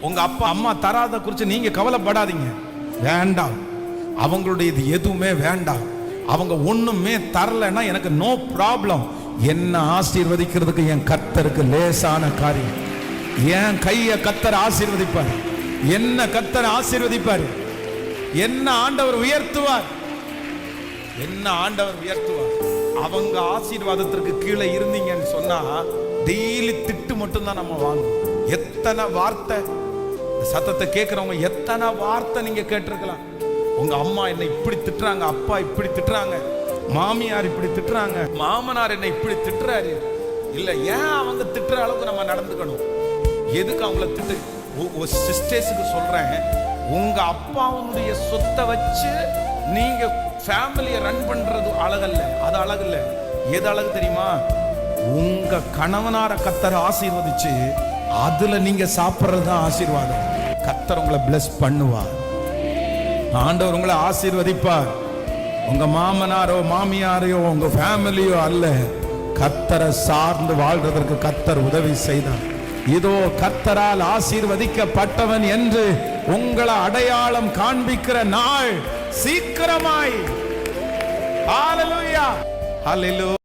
உங்க அப்பா அம்மா தராத குறித்து நீங்க கவலைப்படாதீங்க. வேண்டாம், அவங்களுடைய இது எதுவுமே வேண்டாம். அவங்க ஒண்ணுமே தரலன்னா எனக்கு நோ ப்ராப்ளம். என்ன ஆசீர்வதிக்கிறதுக்கு என் கர்த்தருக்கு லேசான காரியம். என் கைய கர்த்தர் ஆசீர்வதிப்பார், என்ன கர்த்தர் ஆசீர்வதிப்பார், என்ன ஆண்டவர் உயர்த்துவார், என்ன ஆண்டவர் உயர்த்துவார். அவங்க ஆசீர்வாதத்திற்கு கீழே இருந்தீங்கன்னு சொன்னா டெய்லி திட்டு மட்டும்தான் நம்ம வாங்கணும். எத்தனை வார்த்தை சத்தத்தை கேட்கிறவங்க எத்தனை வார்த்தை நீங்க கேட்டிருக்கலாம். உங்க அம்மா என்னை இப்படி திட்டுறாங்க, அப்பா இப்படி திட்டுறாங்க, மாமியார் இப்படி திட்டுறாங்க, மாமனார் என்னை இப்படி திட்டுறாரு. இல்ல, ஏன் அவங்க திட்டுற அளவுக்கு நம்ம நடந்துக்கணும்? எதுக்கு அவங்கள திட்டு? சிஸ்டர்ஸுக்கு சொல்றேன், உங்க அப்பாவுடைய சொத்தை வச்சு நீங்க ஃபேமிலியை ரன் பண்றது அழகல்ல. அது அழகல்ல. எது அழகு தெரியுமா? உங்க கணவனார கர்த்தர் ஆசீர்வதிச்சு அதுல நீங்க சாப்பிடுறது தான் ஆசீர்வாதம். கர்த்தர் உங்களை பிளஸ் பண்ணுவார், ஆண்டவர் உங்களை ஆசீர்வதிப்பார். உங்க மாமனாரோ மாமியாரையோ உங்க ஃபேமிலியோ அல்ல, கர்த்தரை சார்ந்து வாழ்றதற்கு கர்த்தர் உதவி செய்தார். இதோ கர்த்தரால் ஆசீர்வதிக்கப்பட்டவன் என்று உங்களை அடையாளம் காண்பிக்கிற நாள் சீக்கிரமாய். ஹல்லேலூயா, ஹல்லேலூயா.